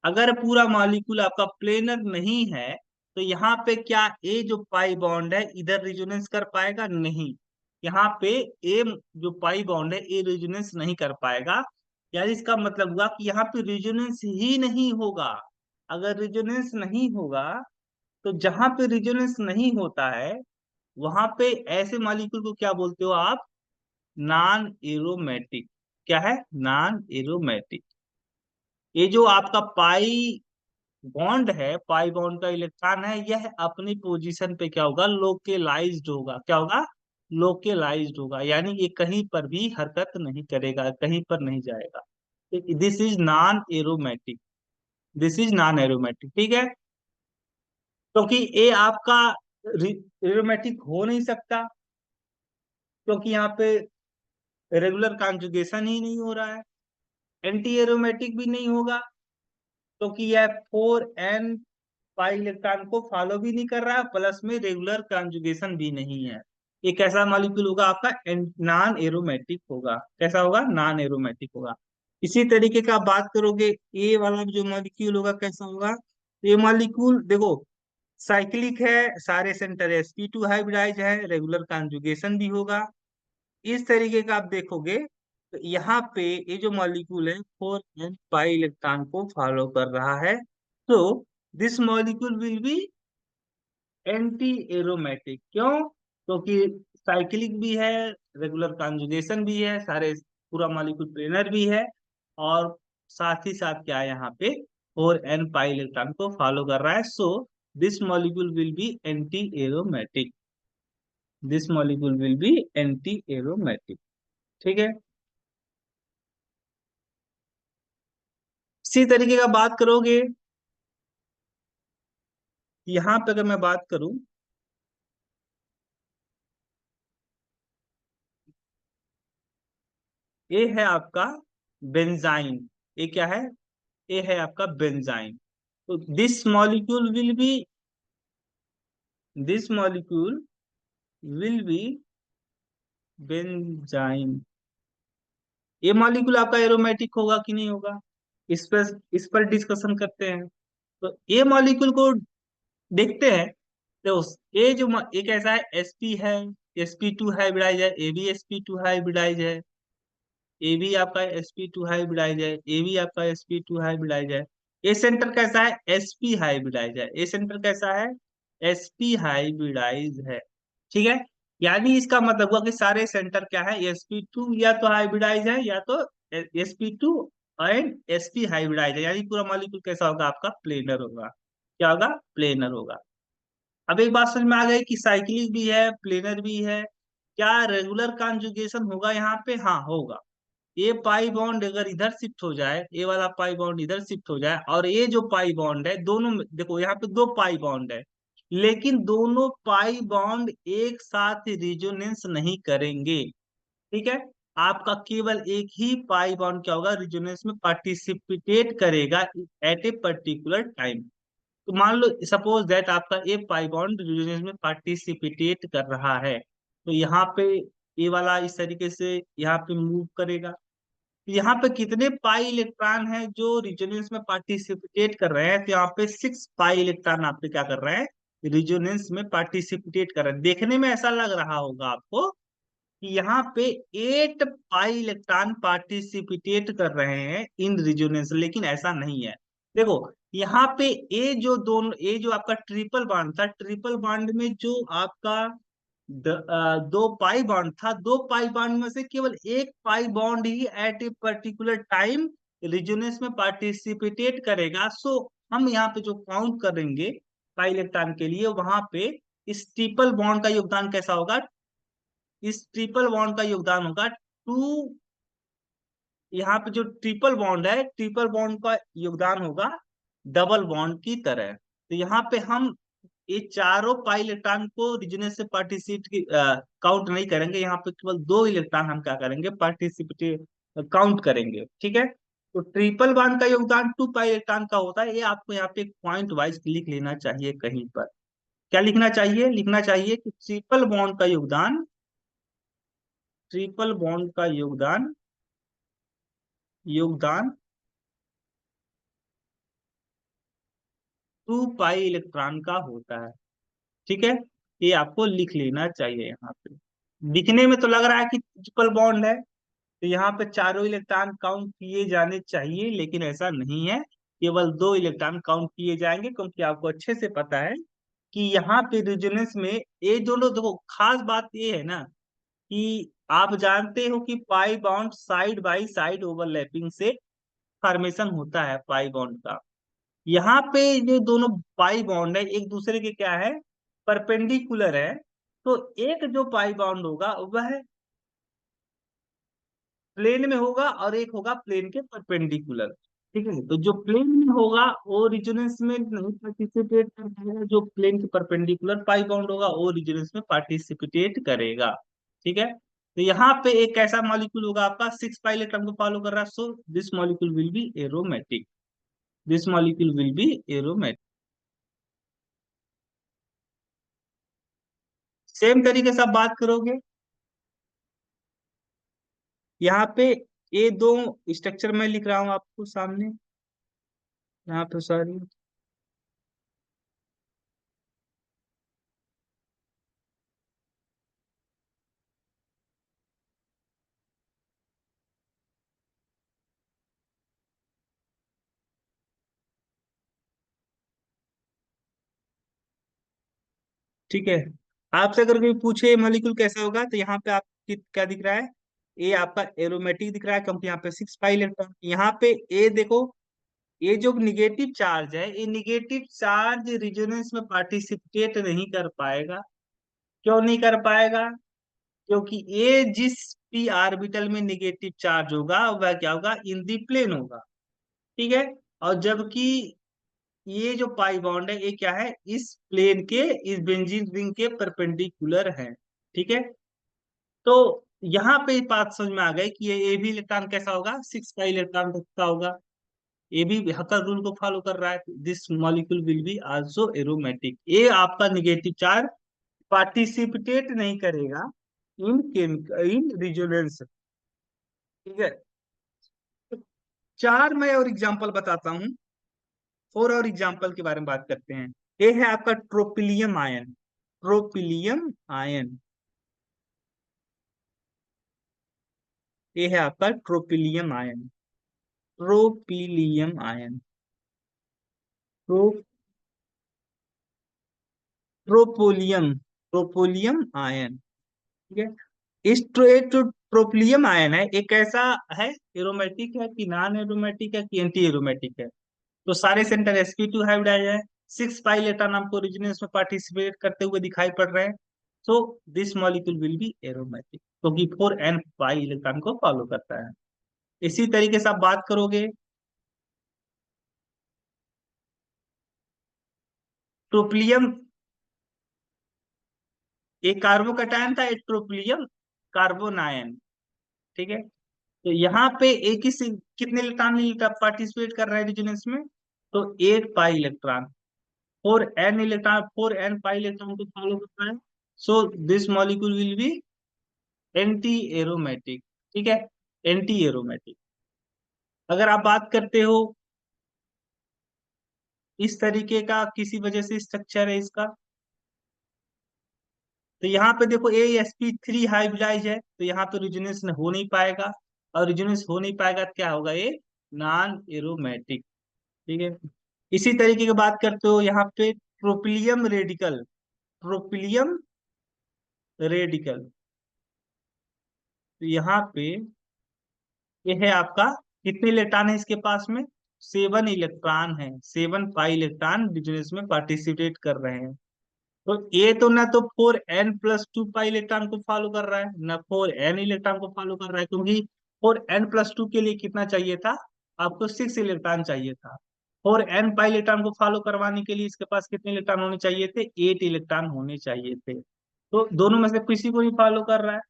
[SPEAKER 1] अगर पूरा मॉलिक्यूल आपका प्लेनर नहीं है तो यहाँ पे क्या ए जो पाई बॉन्ड है इधर रिजोनेंस कर पाएगा, नहीं। यहाँ पे ए जो पाई बॉन्ड है ए रिजोनेंस नहीं कर पाएगा, यानी इसका मतलब हुआ कि यहाँ पे रिजोनेंस ही नहीं होगा। अगर रिजोनेंस नहीं होगा तो जहां पे रिजोनेंस नहीं होता है वहां पे ऐसे मॉलिक्यूल को क्या बोलते हो आप, नॉन एरोमेटिक। क्या है, नॉन एरोमेटिक। ये जो आपका पाई बॉन्ड है, पाई बॉन्ड का इलेक्ट्रॉन है, यह अपनी पोजीशन पे क्या होगा, लोकेलाइज्ड होगा। क्या होगा, लोकेलाइज्ड होगा, यानी ये कहीं पर भी हरकत नहीं करेगा, कहीं पर नहीं जाएगा। This is non aromatic, this is non aromatic. ठीक है, क्योंकि ये आपका एरोमेटिक हो नहीं सकता, क्योंकि यहाँ पे रेगुलर कॉन्जुगेशन ही नहीं हो रहा है। एंटी एरोमेटिक भी नहीं होगा, क्योंकि यह 4n पाई इलेक्ट्रॉन को फॉलो भी नहीं कर रहा है, प्लस में रेगुलर कॉन्जुगेशन भी नहीं है। एक ऐसा मॉलिक्यूल होगा आपका नॉन एरोमेटिक होगा। कैसा होगा, नॉन एरोमेटिक होगा। इसी तरीके का आप बात करोगे ए वाला जो मॉलिक्यूल होगा कैसा होगा, ये मॉलिक्यूल देखो साइक्लिक है, सारे सेंटर sp2 हाइब्रिडाइज है, रेगुलर कॉन्जुगेशन भी होगा। इस तरीके का आप देखोगे तो यहाँ पे ये जो मॉलिक्यूल है 4n पाई इलेक्ट्रॉन को फॉलो कर रहा है। तो this molecule will be anti aromatic. क्यों? क्योंकि साइक्लिक भी है, रेगुलर कॉन्जुगेशन भी है, सारे पूरा मॉलिक्यूल प्लेनर भी है, और साथ ही साथ क्या है यहाँ पे 4n पाई इलेक्ट्रॉन को फॉलो कर रहा है। So this molecule will be anti aromatic. This molecule will be anti aromatic. ठीक है। इसी तरीके का बात करोगे, यहाँ पे अगर मैं बात करूं, ये है आपका बेंजाइन। ये क्या है? ये है आपका बेंजाइन। तो this molecule will be benzene. ये मॉलिक्यूल आपका एरोमेटिक होगा कि नहीं होगा? इस पर डिस्कशन करते हैं। तो ये मॉलिक्यूल को देखते हैं। तो ये जो ये कैसा है? sp है, sp2 हाइब्रिडाइज है, ये भी sp2 हाइब्रिडाइज है, ए भी आपका sp2 हाइब्रिडाइज है, ए भी आपका sp2 हाइब्रिडाइज है। ए सेंटर कैसा है? sp हाइब्रिडाइज है। ए सेंटर कैसा है? sp हाइब्रिडाइज है। ठीक है। यानी इसका मतलब हुआ कि सारे सेंटर क्या है? sp2 या तो हाइब्रिडाइज है, या तो sp2 एंड sp हाइब्रिडाइज है। यानी पूरा मॉलिक्यूल कैसा होगा? आपका प्लेनर होगा। क्या होगा? प्लेनर होगा। अब एक बात समझ में आ गई कि साइक्लिक भी है, प्लेनर भी है। क्या रेगुलर कॉन्जुगेशन होगा यहाँ पे? हाँ होगा। ये पाई बॉन्ड अगर इधर शिफ्ट हो जाए, ये वाला पाई बॉन्ड इधर शिफ्ट हो जाए, और ये जो पाई बॉन्ड है दोनों देखो यहाँ पे दो पाई बॉन्ड है, लेकिन दोनों पाई बॉन्ड एक साथ रिजोनेंस नहीं करेंगे। ठीक है। आपका केवल एक ही पाई बॉन्ड क्या होगा? रिजोनेंस में पार्टिसिपेट करेगा एट ए पर्टिकुलर टाइम। तो मान लो सपोज दैट आपका ए पाई बॉन्ड रिजोनेंस में पार्टिसिपेट कर रहा है, तो यहाँ पे ये वाला इस तरीके से यहाँ पे मूव करेगा। यहाँ पे कितने पाई इलेक्ट्रॉन हैं जो रिजोनेंस में पार्टिसिपेट कर रहे हैं? तो यहाँ पे 6 पाई इलेक्ट्रॉन आपके क्या कर रहे हैं? रिजोनेंस में पार्टिसिपेट कर रहे हैं। देखने में ऐसा लग रहा होगा आपको कि यहाँ पे 8 पाई इलेक्ट्रॉन पार्टिसिपेट कर रहे हैं इन रिजोनेंस, लेकिन ऐसा नहीं है। देखो यहाँ पे ये जो आपका ट्रिपल बॉन्ड था, ट्रिपल बॉन्ड में जो आपका 2 पाई बॉन्ड था, 2 पाई बॉन्ड में से केवल एक पाई बॉन्ड ही at a particular time resonance में पार्टिसिपेट करेगा। सो हम यहाँ पे जो काउंट करेंगे पाई इलेक्ट्रॉन के लिए, वहां पे इस ट्रिपल बॉन्ड का योगदान कैसा होगा? इस ट्रिपल बॉन्ड का योगदान होगा 2। यहाँ पे जो ट्रिपल बॉन्ड है, ट्रिपल बॉन्ड का योगदान होगा डबल बॉन्ड की तरह। तो यहाँ पे हम ये चारों पाई इलेक्ट्रॉन को रिजोनेंस से पार्टिसिपेट काउंट नहीं करेंगे। यहाँ पे केवल 2 इलेक्ट्रॉन हम क्या करेंगे? पार्टिसिपेट काउंट करेंगे। ठीक है। तो ट्रिपल बॉन्ड का योगदान 2 पाई इलेक्ट्रॉन का होता है। ये आपको यहाँ पे पॉइंट वाइज लिख लेना चाहिए कहीं पर। क्या लिखना चाहिए? लिखना चाहिए कि ट्रिपल बॉन्ड का योगदान 2 पाई इलेक्ट्रॉन का होता है। ठीक है। ये आपको लिख लेना चाहिए यहाँ पे। दिखने में तो लग रहा है कि ट्रिपल बॉन्ड है, तो यहाँ पे चारों इलेक्ट्रॉन काउंट किए जाने चाहिए, लेकिन ऐसा नहीं है। केवल 2 इलेक्ट्रॉन काउंट किए जाएंगे, क्योंकि आपको अच्छे से पता है कि यहाँ पे रेजोनेंस में ये दोनों देखो, खास बात ये है ना कि आप जानते हो कि pi bond side by side overlapping से फॉर्मेशन होता है पाई बॉन्ड का। यहाँ पे जो दोनों पाई बॉन्ड है एक दूसरे के क्या है? परपेंडिकुलर है। तो एक जो पाई बॉन्ड होगा वह प्लेन में होगा, और एक होगा प्लेन के परपेंडिकुलर। ठीक है। तो जो प्लेन में होगा वो रिजोनेंस में नहीं पार्टिसिपेट कर पाएगा, जो प्लेन के परपेंडिकुलर पाई बॉन्ड होगा वो रिजोनेंस में पार्टिसिपेट करेगा। ठीक है। तो यहाँ पे एक ऐसा मॉलिक्यूल होगा आपका 6 पाई इलेक्ट्रॉन को फॉलो कर रहा है। So this molecule will be aromatic. This molecule will be aromatic. Same तरीके से आप बात करोगे, यहाँ पे ये दो स्ट्रक्चर में लिख रहा हूं आपको सामने, यहाँ पे सॉरी, ठीक है। आपसे अगर कोई पूछे मॉलिक्यूल कैसा होगा, तो यहाँ पे आप क्या दिख रहा है, ए आपका एरोमेटिक दिख रहा है, क्योंकि यहाँ पे 6 पाई इलेक्ट्रॉन, यहाँ पे ए देखो, ये जो निगेटिव चार्ज है, ये निगेटिव चार्ज रिजोनेंस में पार्टिसिपेट नहीं कर पाएगा। क्यों नहीं कर पाएगा? क्योंकि ये जिस पी ऑर्बिटल में निगेटिव चार्ज होगा वह क्या होगा, इन दी प्लेन होगा। ठीक है। और जबकि ये जो पाई बॉन्ड है, ये क्या है, इस प्लेन के, इस बेंजीन रिंग के परपेंडिकुलर है। ठीक है। तो यहाँ पे बात समझ में आ गई कि ये भी इलेक्ट्रॉन कैसा होगा, 6 पाई इलेक्ट्रॉन का होगा। ये भी हकर रूल को फॉलो कर रहा है। This molecule will be also aromatic. ये आपका निगेटिव चार्ज पार्टिसिपेट नहीं करेगा इन केमिकल, इन रिजोनेंस। ठीक है। तो चार मैं और एग्जांपल बताता हूँ, फोर और एग्जांपल के बारे में बात करते हैं। ये है आपका ट्रोपिलियम आयन। ट्रोपिलियम आयन, ये है आपका tropylium ion. Tropylium ion, tro tropolium, tropolium ion. ठीक है। इस ट्रोपिलियम आयन है, एक ऐसा है, एरोमेटिक है कि नॉन एरोमेटिक है कि एंटी एरोमेटिक है। तो सारे सेंटर sp2 हाइब्रिडाइज है। 6 पाई इलेक्ट्रॉन आपको रिजोनेंस में पार्टिसिपेट करते हुए दिखाई पड़ रहे हैं। So this molecule will be aromatic, क्योंकि 4n पाई इलेक्ट्रॉन को फॉलो करता है। इसी तरीके से आप बात करोगे, ट्रोपिलियम एक कार्बोकैटायन था, एक ट्रोपिलियम कार्बोन आयन। ठीक है। तो यहाँ पे एक ही से कितने इलेक्ट्रॉन पार्टिसिपेट कर रहे हैं रेजोनेंस में, तो 8 pi electron, 4n pi electron को फॉलो करता है। So this molecule will be anti aromatic. ठीक है। Anti aromatic. अगर आप बात करते हो इस तरीके का, किसी वजह से स्ट्रक्चर है इसका, तो यहाँ पे देखो AsP3 हाइब्रिडाइज है, तो यहाँ पे रिजोनेंस हो नहीं पाएगा। और रिजोनेंस हो नहीं पाएगा तो क्या होगा, ये नॉन एरोमेटिक। ठीक है। इसी तरीके की बात करते हो यहाँ पे ट्रोपिलियम रेडिकल। ट्रोपिलियम रेडिकल, तो यहाँ पे ये है आपका, कितने इलेक्ट्रॉन है इसके पास में, 7 इलेक्ट्रॉन है। 7 पाई इलेक्ट्रॉन बिजनेस में पार्टिसिपेट कर रहे हैं। तो ये तो ना तो 4n+2 पाई इलेक्ट्रॉन को फॉलो कर रहा है, ना 4n इलेक्ट्रॉन को फॉलो कर रहा है, क्योंकि 4n+2 के लिए कितना चाहिए था, आपको 6 इलेक्ट्रॉन चाहिए था। 4n पाई इलेक्ट्रॉन को फॉलो करवाने के लिए इसके पास कितने इलेक्ट्रॉन होने चाहिए थे, 8 इलेक्ट्रॉन होने चाहिए थे। तो दोनों में से किसी को नहीं फॉलो कर रहा है।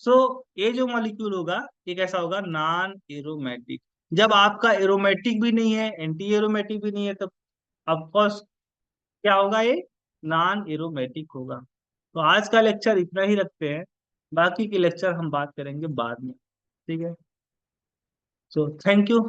[SPEAKER 1] सो ये जो मॉलिक्यूल होगा, ये कैसा होगा, नॉन एरोमेटिक। जब आपका एरोमेटिक भी नहीं है, एंटी एरोमेटिक भी नहीं है, तब ऑफकोर्स क्या होगा, ये नॉन एरोमेटिक होगा। तो आज का लेक्चर इतना ही रखते हैं, बाकी के लेक्चर हम बात करेंगे बाद में। ठीक है। So thank you.